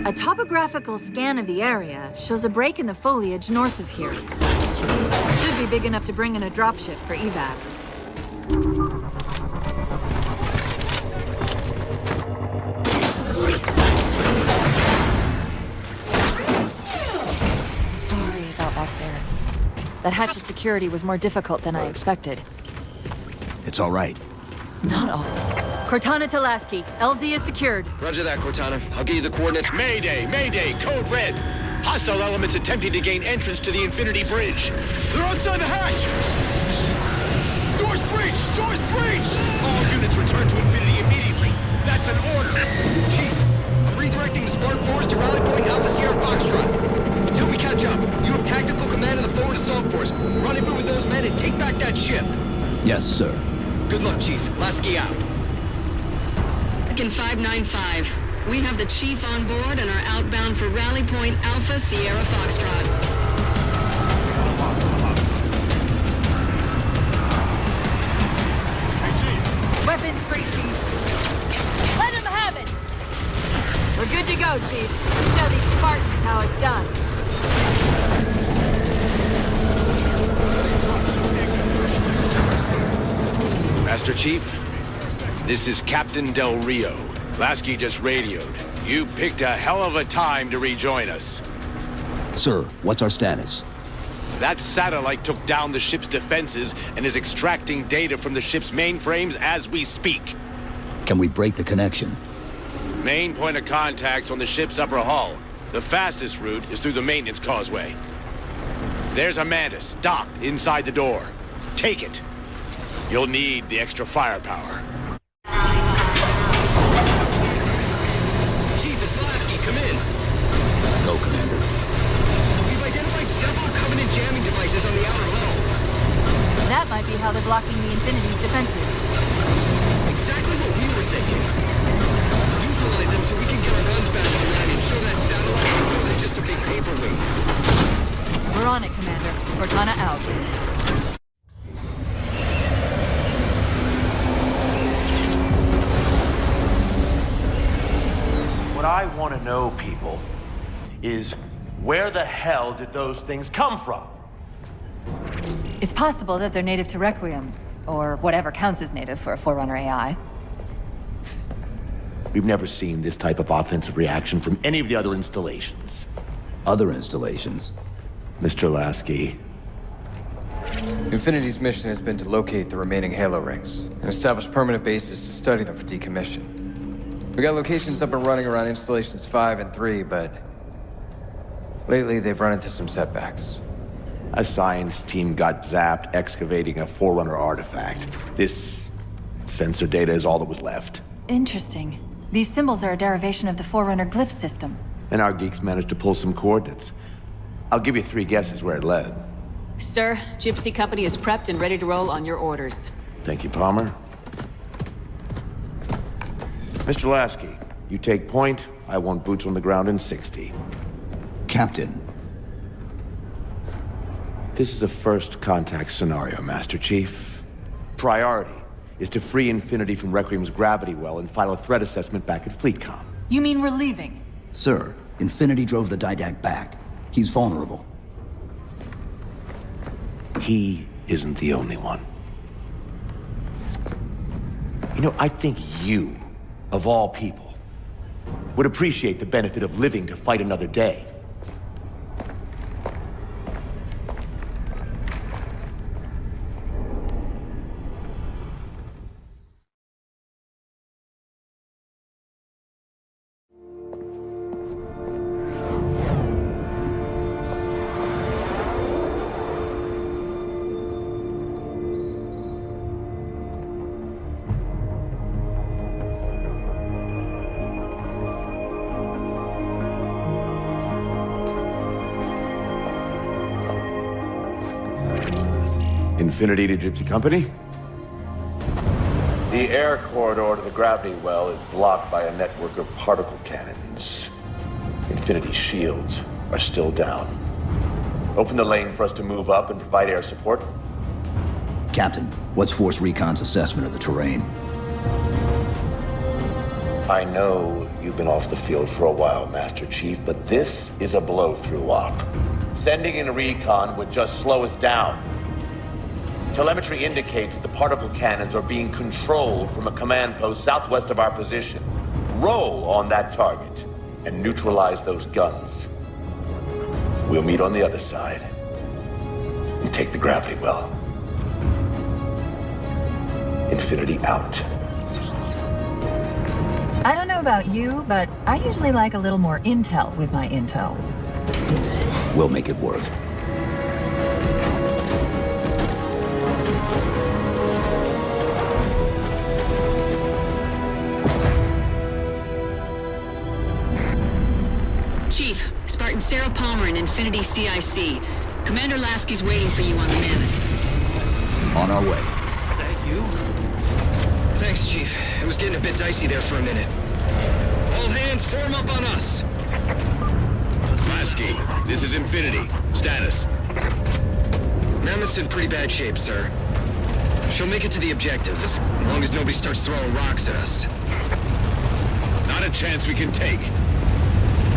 A topographical scan of the area shows a break in the foliage north of here. Should be big enough to bring in a dropship for evac. Sorry about back there. That hatch's security was more difficult than I expected. It's all right. It's not all. Cortana to Lasky. LZ is secured. Roger that, Cortana. I'll give you the coordinates. Mayday! Mayday! Code red! Hostile elements attempting to gain entrance to the Infinity Bridge. They're outside the hatch! Doors breached! Doors breached! All units return to Infinity immediately. That's an order. Chief, I'm redirecting the Spark Force to Rally Point Alpha Sierra Foxtrot. Until we catch up, you have tactical command of the forward assault force. Rendezvous with those men and take back that ship. Yes, sir. Good luck, Chief. Lasky out. In 595. We have the Chief on board and are outbound for Rally Point Alpha Sierra Foxtrot. Weapons free, Chief. Let him have it! We're good to go, Chief. Let's show these Spartans how it's done. Master Chief, this is Captain Del Rio. Lasky just radioed. You picked a hell of a time to rejoin us. Sir, what's our status? That satellite took down the ship's defenses and is extracting data from the ship's mainframes as we speak. Can we break the connection? Main point of contact's on the ship's upper hull. The fastest route is through the maintenance causeway. There's a Mantis docked inside the door. Take it. You'll need the extra firepower. Chief, it's Lasky. Come in. Go, Commander. We've identified several Covenant jamming devices on the outer hull. That might be how they're blocking the Infinity's defenses. Exactly what we were thinking. Utilize them so we can get our guns back online and show that satellite more than just a big paperweight. We're on it, Commander. Cortana out. What I want to know, people, is where the hell did those things come from? It's possible that they're native to Requiem, or whatever counts as native for a Forerunner AI. We've never seen this type of offensive reaction from any of the other installations. Other installations? Mr. Lasky. Infinity's mission has been to locate the remaining Halo rings and establish permanent bases to study them for decommission. We got locations up and running around installations 5 and 3, but lately they've run into some setbacks. A science team got zapped excavating a Forerunner artifact. This sensor data is all that was left. Interesting. These symbols are a derivation of the Forerunner glyph system. And our geeks managed to pull some coordinates. I'll give you 3 guesses where it led. Sir, Gypsy Company is prepped and ready to roll on your orders. Thank you, Palmer. Mr. Lasky, you take point. I want boots on the ground in 60. Captain. This is a first contact scenario, Master Chief. Priority is to free Infinity from Requiem's gravity well and file a threat assessment back at FleetCom. You mean we're leaving? Sir, Infinity drove the Didact back. He's vulnerable. He isn't the only one. You know, I think you, of all people, would appreciate the benefit of living to fight another day. Infinity to Gypsy Company? The air corridor to the gravity well is blocked by a network of particle cannons. Infinity's shields are still down. Open the lane for us to move up and provide air support. Captain, what's Force Recon's assessment of the terrain? I know You've been off the field for a while, Master Chief, but this is a blow-through op. Sending in a recon would just slow us down. Telemetry indicates the particle cannons are being controlled from a command post southwest of our position. Roll on that target and neutralize those guns. We'll meet on the other side and take the gravity well. Infinity out. I don't know about you, but I usually like a little more intel with my intel. We'll make it work. Chief, Spartan Sarah Palmer in Infinity CIC. Commander Lasky's waiting for you on the Mammoth. On our way. Thanks, Chief. It was getting a bit dicey there for a minute. All hands form up on us. Lasky, this is Infinity. Status. Mammoth's in pretty bad shape, sir. She'll make it to the objective, as long as nobody starts throwing rocks at us. Not a chance we can take.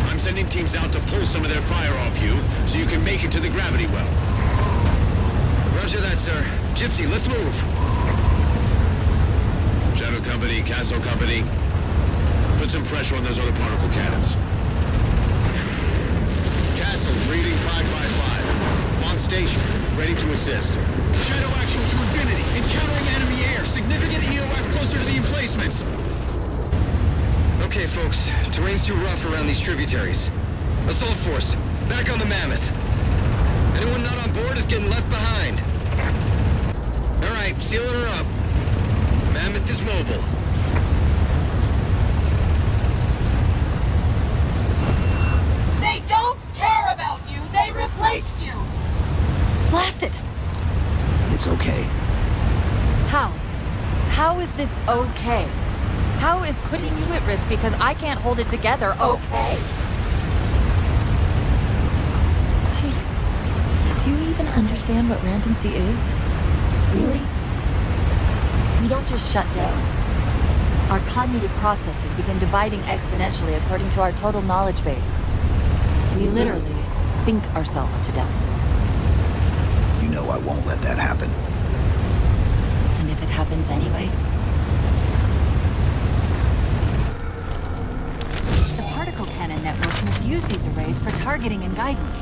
I'm sending teams out to pull some of their fire off you, so you can make it to the gravity well. Roger that, sir. Gypsy, let's move. Shadow Company, Castle Company, put some pressure on those other particle cannons. Castle, reading 555. On station, ready to assist. Shadow action to Infinity. Encountering enemy air. Significant EOF closer to the emplacements. Okay, folks. Terrain's too rough around these tributaries. Assault force, back on the Mammoth. Anyone not on board is getting left behind. All right, sealing her up. Mammoth is mobile. They don't care about you! They replaced you! Blast it! It's okay. How? How is this okay? How is putting you at risk because I can't hold it together okay? Chief, do you even understand what rampancy is? Really? We don't just shut down. Our cognitive processes begin dividing exponentially according to our total knowledge base. We literally think ourselves to death. You know I won't let that happen. And if it happens anyway? The particle cannon network must use these arrays for targeting and guidance.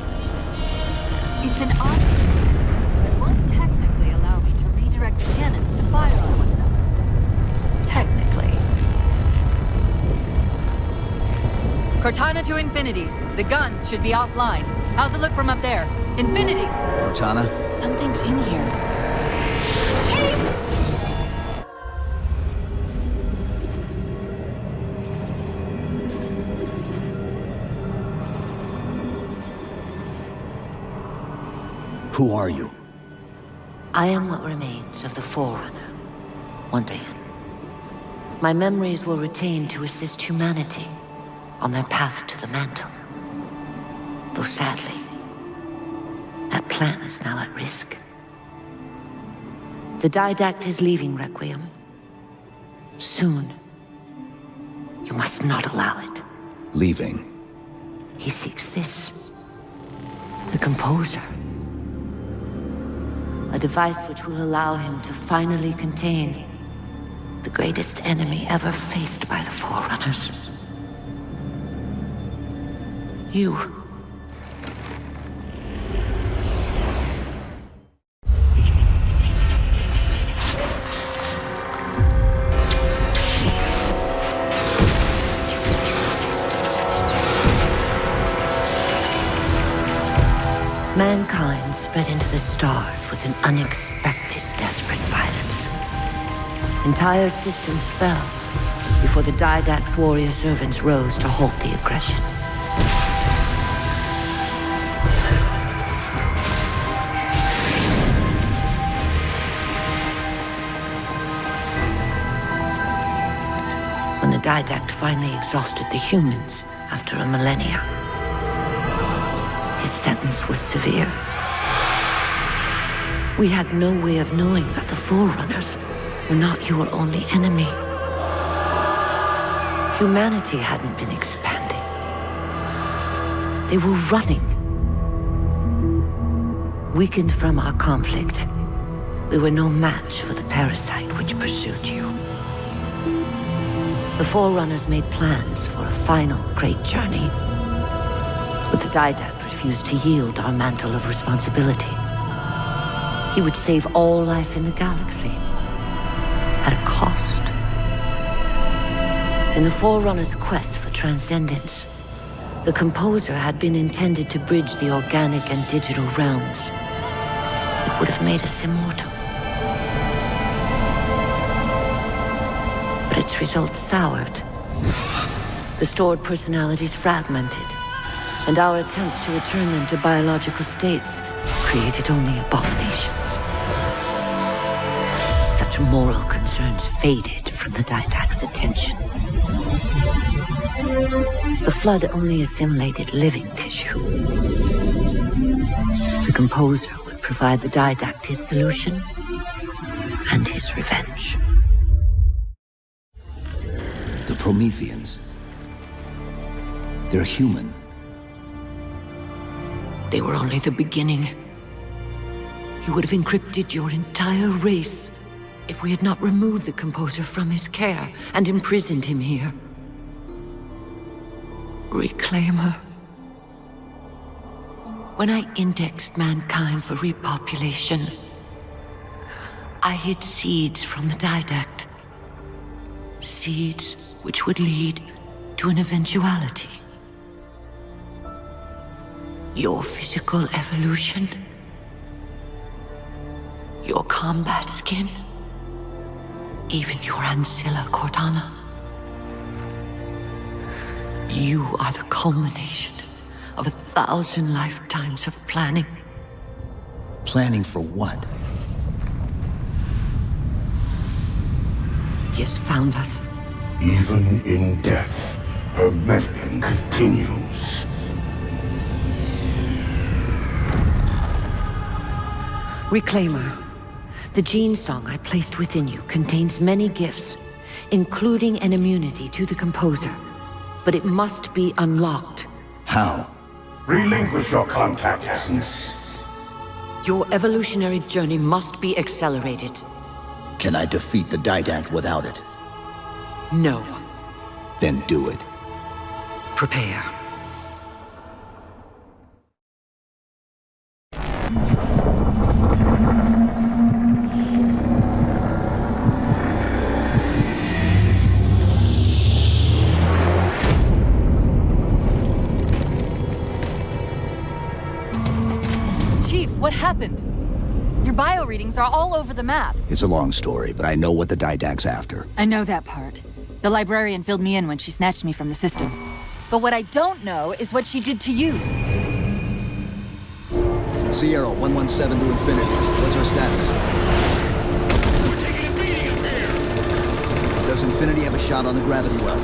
It's an odd distance, but won't technically allow me to redirect the cannons to fire on one another. Technically. Cortana to Infinity. The guns should be offline. How's it look from up there? Infinity! Cortana? Something's in here. Chief! Who are you? I am what remains of the Forerunner. One day, my memories were retained to assist humanity on their path to the mantle. Though sadly, that plan is now at risk. The Didact is leaving Requiem. Soon. You must not allow it. Leaving. He seeks this. The Composer. A device which will allow him to finally contain the greatest enemy ever faced by the Forerunners. You. Mankind spread into the stars with an unexpected, desperate violence. Entire systems fell before the Didact's warrior servants rose to halt the aggression. When the Didact finally exhausted the humans after a millennia, his sentence was severe. We had no way of knowing that the Forerunners were not your only enemy. Humanity hadn't been expanding. They were running. Weakened from our conflict, we were no match for the parasite which pursued you. The Forerunners made plans for a final great journey, but the Didact refused to yield our mantle of responsibility. He would save all life in the galaxy, at a cost. In the Forerunners' quest for transcendence, the Composer had been intended to bridge the organic and digital realms. It would have made us immortal. But its results soured. The stored personalities fragmented, and our attempts to return them to biological states created only abominations. Such moral concerns faded from the Didact's attention. The Flood only assimilated living tissue. The Composer would provide the Didact his solution and his revenge. The Prometheans. They're human. They were only the beginning. He would have encrypted your entire race if we had not removed the Composer from his care and imprisoned him here. Reclaimer. When I indexed mankind for repopulation, I hid seeds from the Didact. Seeds which would lead to an eventuality. Your physical evolution, your combat skin, even your ancilla Cortana. You are the culmination of 1,000 lifetimes of planning. Planning for what? He has found us. Even in death, her meddling continues. Reclaimer. The gene song I placed within you contains many gifts, including an immunity to the Composer. But it must be unlocked. How? Relinquish your contact essence. Your evolutionary journey must be accelerated. Can I defeat the Didact without it? No. Then do it. Prepare. Chief, what happened? Your bio readings are all over the map. It's a long story, but I know what the Didact's after. I know that part. The librarian filled me in when she snatched me from the system. But what I don't know is what she did to you. Sierra 117 to infinity. What's our status? We're taking a beating up here! Does Infinity have a shot on the gravity well?